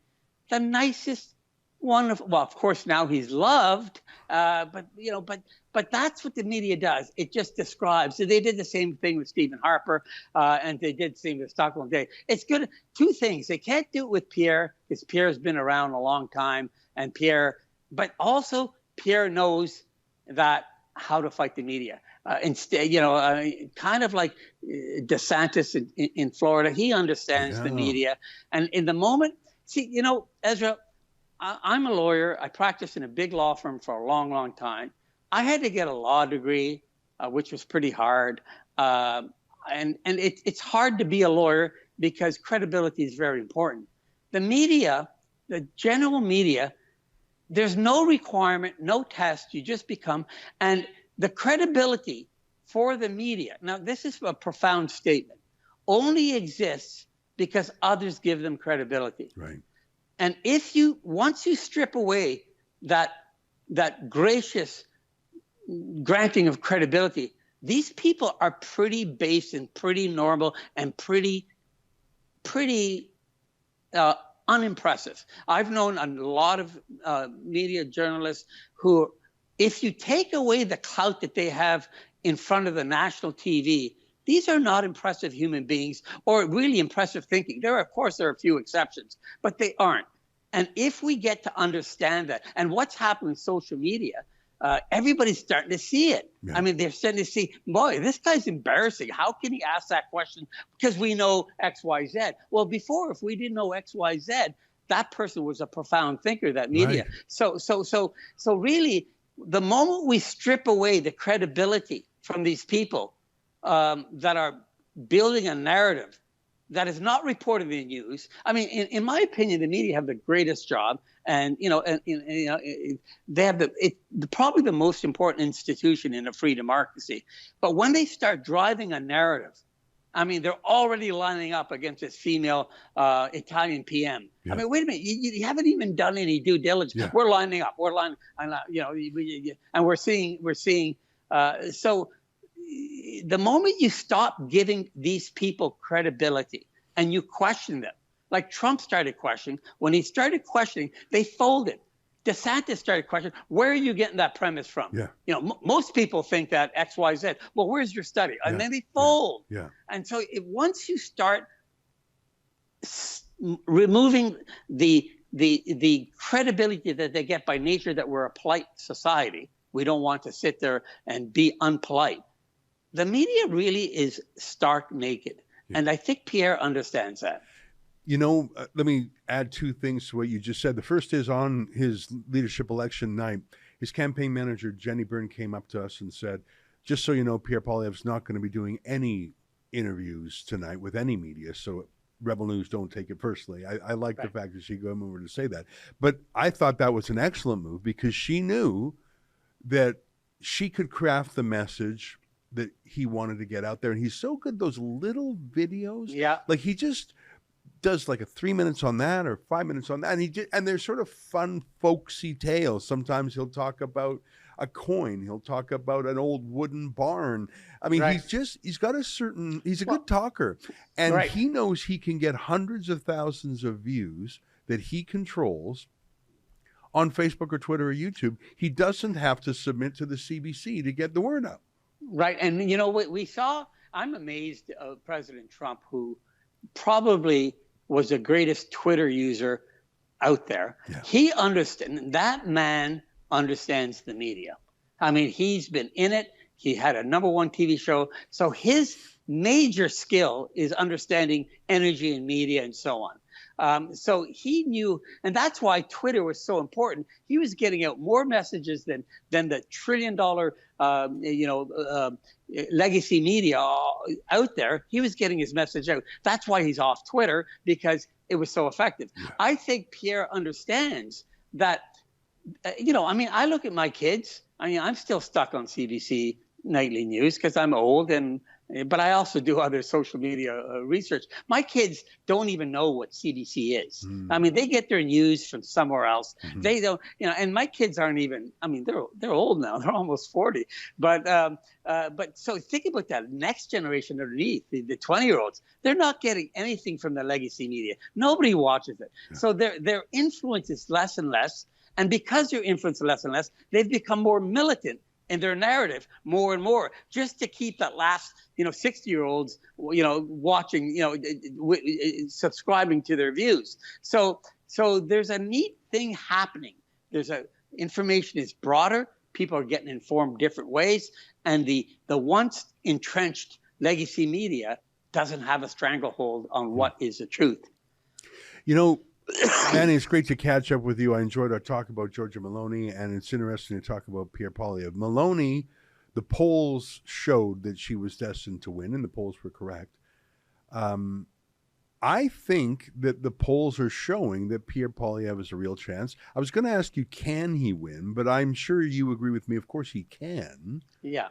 the nicest one of course now he's loved, but that's what the media does. It just describes. So they did the same thing with Stephen Harper, and they did the same with Stockwell Day. It's good. Two things. They can't do it with Pierre because Pierre's been around a long time, but also Pierre knows how to fight the media. Instead, kind of like DeSantis in Florida, he understands the media. And in the moment, Ezra, I'm a lawyer. I practiced in a big law firm for a long, long time. I had to get a law degree, which was pretty hard. And it's hard to be a lawyer because credibility is very important. The media, the general media, there's no requirement, no test. You just become. And the credibility for the media, now this is a profound statement, only exists because others give them credibility. Right. And once you strip away that gracious granting of credibility, these people are pretty base and pretty normal and pretty unimpressive. I've known a lot of media journalists who, if you take away the clout that they have in front of the national TV, these are not impressive human beings or really impressive thinking. Of course, there are a few exceptions, but they aren't. And if we get to understand that, and what's happening with social media, everybody's starting to see it. Yeah. I mean, they're starting to see, boy, this guy's embarrassing. How can he ask that question? Because we know X, Y, Z. Well, before, if we didn't know X, Y, Z, that person was a profound thinker, that media. Right. So really, the moment we strip away the credibility from these people that are building a narrative that is not reported in the news. I mean, in my opinion, the media have the greatest job, and they have probably the most important institution in a free democracy. But when they start driving a narrative, I mean, they're already lining up against this female Italian PM. Yeah. I mean, wait a minute, you haven't even done any due diligence. Yeah. We're lining up. And we're seeing. So the moment you stop giving these people credibility and you question them, like Trump started questioning, when he started questioning, they folded. DeSantis started questioning, where are you getting that premise from? Yeah. Most people think that X, Y, Z. Well, where's your study? And then they fold. Yeah. And so once you start removing the credibility that they get by nature that we're a polite society, we don't want to sit there and be unpolite. The media really is stark naked. Yeah. And I think Pierre understands that. Let me add two things to what you just said. The first is, on his leadership election night, his campaign manager, Jenny Byrne, came up to us and said, just so you know, Pierre Poilievre's not going to be doing any interviews tonight with any media. So Rebel News, don't take it personally. I like the fact that she came over to say that. But I thought that was an excellent move because she knew that she could craft the message that he wanted to get out there. And he's so good, those little videos. Yeah. Like he just does like a 3 minutes on that or 5 minutes on that, and they're sort of fun, folksy tales. Sometimes he'll talk about a coin. He'll talk about an old wooden barn. I mean, Right. he's got he's a good talker, and Right. he knows he can get hundreds of thousands of views that he controls on Facebook or Twitter or YouTube. He doesn't have to submit to the CBC to get the word out. Right. And you know what we saw? I'm amazed of President Trump, who probably was the greatest Twitter user out there. Yeah. That man understands the media. I mean, he's been in it. He had a #1 TV show. So his major skill is understanding energy and media and so on. So he knew, and that's why Twitter was so important. He was getting out more messages than the $1 trillion, legacy media out there. He was getting his message out. That's why he's off Twitter, because it was so effective. Yeah. I think Pierre understands that. I look at my kids. I'm still stuck on CBC nightly news because I'm old, but I also do other social media research. My kids don't even know what CBC is. They get their news from somewhere else. Mm-hmm. They don't, and my kids aren't even. They're old now. They're almost 40. But so think about that next generation underneath, the 20-year-olds. They're not getting anything from the legacy media. Nobody watches it. Yeah. So their influence is less and less. And because their influence is less and less, they've become more militant in their narrative more and more, just to keep that last, 60-year-olds, watching, subscribing to their views. So there's a neat thing happening. Information is broader. People are getting informed different ways. And the once entrenched legacy media doesn't have a stranglehold on what is the truth. Manny, it's great to catch up with you. I enjoyed our talk about Giorgia Meloni, and it's interesting to talk about Pierre Poilievre. Meloni, the polls showed that she was destined to win, and the polls were correct. I think that the polls are showing that Pierre Poilievre has a real chance. I was going to ask you, can he win? But I'm sure you agree with me. Of course he can. Yeah.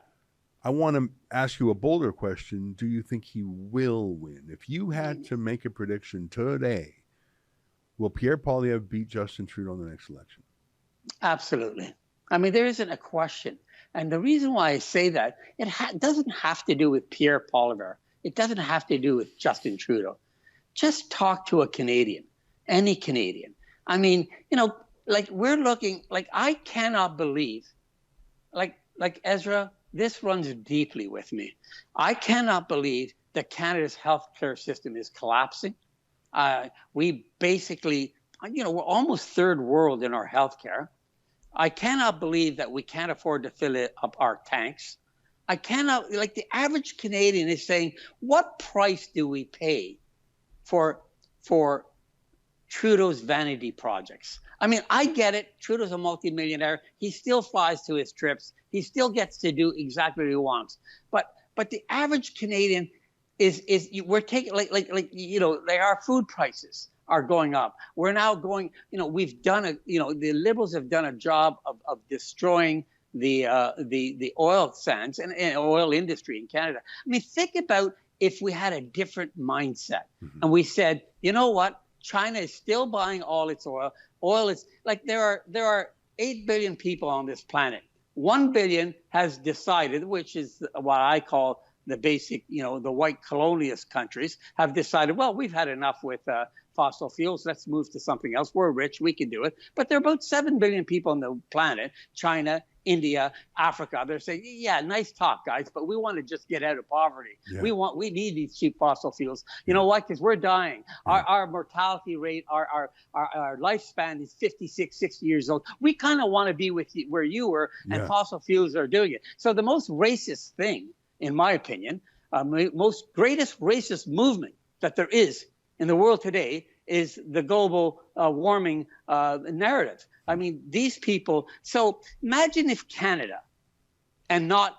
I want to ask you a bolder question. Do you think he will win? If you had to make a prediction today, will Pierre Poilievre beat Justin Trudeau in the next election? Absolutely. There isn't a question. And the reason why I say that, it doesn't have to do with Pierre Poilievre. It doesn't have to do with Justin Trudeau. Just talk to a Canadian, any Canadian. We're looking, I cannot believe, like Ezra, this runs deeply with me. I cannot believe that Canada's healthcare system is collapsing. We basically, we're almost third world in our healthcare. I cannot believe that we can't afford to fill up our tanks. I cannot, the average Canadian is saying, what price do we pay for Trudeau's vanity projects? I get it. Trudeau's a multimillionaire. He still flies to his trips. He still gets to do exactly what he wants. But the average Canadian we're taking our food prices are going up. We're now going, we've done the Liberals have done a job of destroying the oil sands and oil industry in Canada. Think about if we had a different mindset and we said, you know what, China is still buying all its oil. Oil is there are 8 billion people on this planet. 1 billion has decided, which is what I call the basic, the white colonialist countries have decided, well, we've had enough with fossil fuels. Let's move to something else. We're rich. We can do it. But there are about 7 billion people on the planet, China, India, Africa. They're saying, yeah, nice talk, guys, but we want to just get out of poverty. Yeah. We need these cheap fossil fuels. You know what? Because we're dying. Yeah. Our mortality rate, our lifespan is 56, 60 years old. We kind of want to be with you, where you were, and fossil fuels are doing it. So the most racist thing, in my opinion, most greatest racist movement that there is in the world today is the global warming narrative. These people. So imagine if Canada and not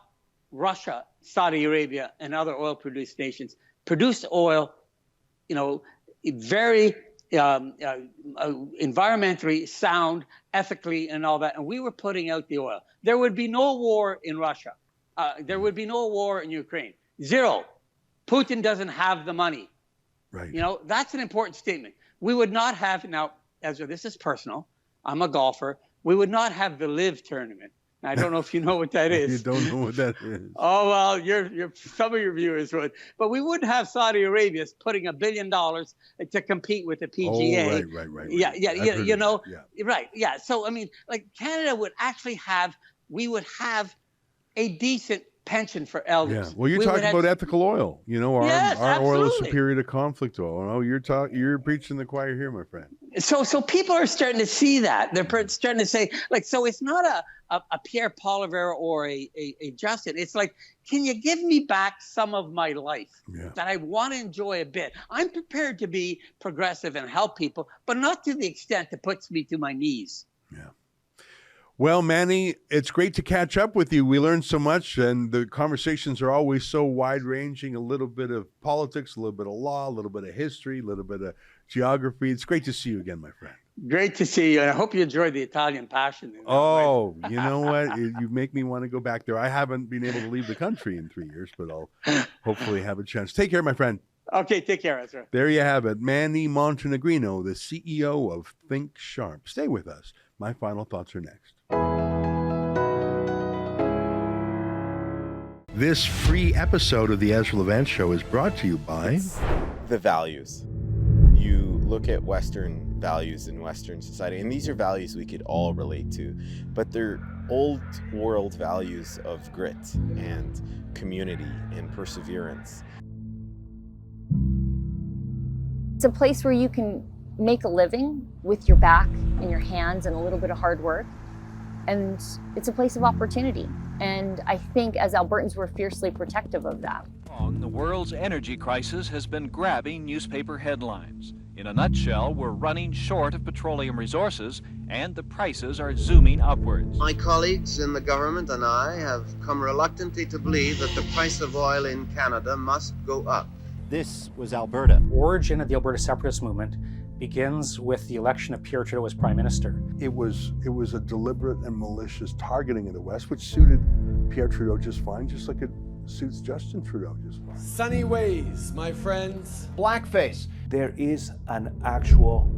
Russia, Saudi Arabia, and other oil-produced nations produced oil, very environmentally sound, ethically, and all that, and we were putting out the oil. There would be no war in Russia. There would be no war in Ukraine. Zero. Putin doesn't have the money. Right. You know, that's an important statement. We would not have, now, Ezra, this is personal. I'm a golfer. We would not have the Live tournament. Now, I don't know if you know what that is. You don't know what that is. Oh, well, some of your viewers would. But we wouldn't have Saudi Arabia putting $1 billion to compete with the PGA. Oh, right. Yeah, you know, yeah. right, yeah. So, I mean, like Canada would actually we would have a decent pension for elders. Yeah. Well, you're talking about ethical oil. You know, our oil is superior to conflict oil. Oh, you're preaching the choir here, my friend. So people are starting to see that. They're starting to say, like, so it's not a Pierre Poilievre or a Justin. It's like, can you give me back some of my life that I want to enjoy a bit? I'm prepared to be progressive and help people, but not to the extent that puts me to my knees. Yeah. Well, Manny, it's great to catch up with you. We learned so much, and the conversations are always so wide-ranging, a little bit of politics, a little bit of law, a little bit of history, a little bit of geography. It's great to see you again, my friend. Great to see you, and I hope you enjoy the Italian passion. Oh, you know what? You make me want to go back there. I haven't been able to leave the country in 3 years, but I'll hopefully have a chance. Take care, my friend. Okay, take care, Ezra. There you have it. Manny Montenegrino, the CEO of Think Sharp. Stay with us. My final thoughts are next. This free episode of the Ezra Levant Show is brought to you by the values. You look at Western values in Western society, and these are values we could all relate to, but they're old world values of grit and community and perseverance. It's a place where you can make a living with your back and your hands and a little bit of hard work. And it's a place of opportunity. And I think as Albertans, we're fiercely protective of that. The world's energy crisis has been grabbing newspaper headlines. In a nutshell, we're running short of petroleum resources and the prices are zooming upwards. My colleagues in the government and I have come reluctantly to believe that the price of oil in Canada must go up. This was Alberta. Origin of the Alberta separatist movement begins with the election of Pierre Trudeau as Prime Minister. It was a deliberate and malicious targeting of the West, which suited Pierre Trudeau just fine, just like it suits Justin Trudeau just fine. Sunny ways, my friends. Blackface. There is an actual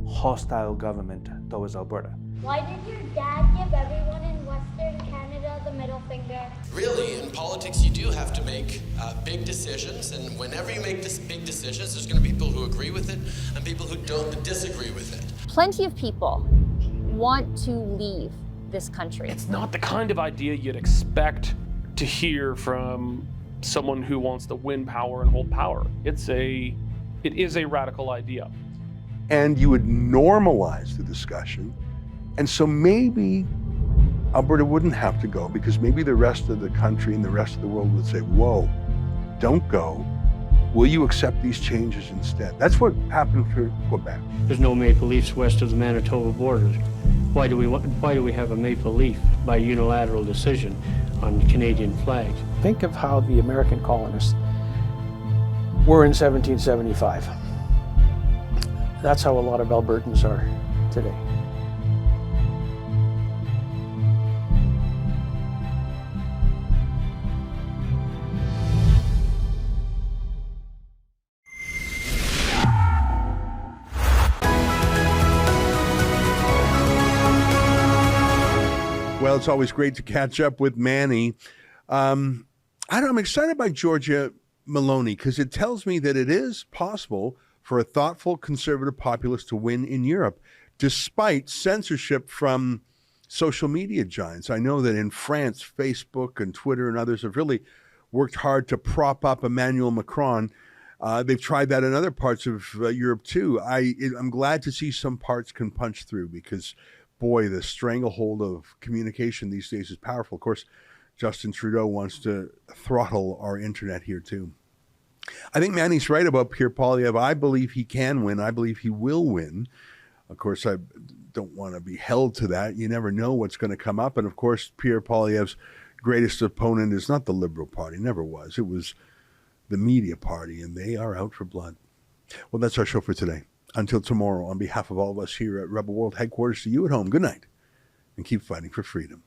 hostile government towards Alberta. Why did your dad give everyone in Western Canada the middle finger? Really, in politics, you do have to make big decisions, and whenever you make big decisions, there's going to be people who agree with it and people who don't disagree with it. Plenty of people want to leave this country. It's not the kind of idea you'd expect to hear from someone who wants to win power and hold power. It is a radical idea. And you would normalize the discussion. And so maybe Alberta wouldn't have to go, because maybe the rest of the country and the rest of the world would say, whoa, don't go. Will you accept these changes instead? That's what happened for Quebec. There's no maple leafs west of the Manitoba border. Why do we have a maple leaf by unilateral decision on Canadian flags? Think of how the American colonists were in 1775. That's how a lot of Albertans are today. Well, it's always great to catch up with Manny. I'm excited by Giorgia Meloni because it tells me that it is possible for a thoughtful conservative populist to win in Europe, despite censorship from social media giants. I know that in France, Facebook and Twitter and others have really worked hard to prop up Emmanuel Macron. They've tried that in other parts of Europe too. I'm glad to see some parts can punch through, because boy, the stranglehold of communication these days is powerful. Of course, Justin Trudeau wants to throttle our internet here too. I think Manny's right about Pierre Poilievre. I believe he can win. I believe he will win. Of course, I don't want to be held to that. You never know what's going to come up. And of course, Pierre Poilievre's greatest opponent is not the Liberal Party. Never was. It was the media party, and they are out for blood. Well, that's our show for today. Until tomorrow, on behalf of all of us here at Rebel World Headquarters, to you at home, good night, and keep fighting for freedom.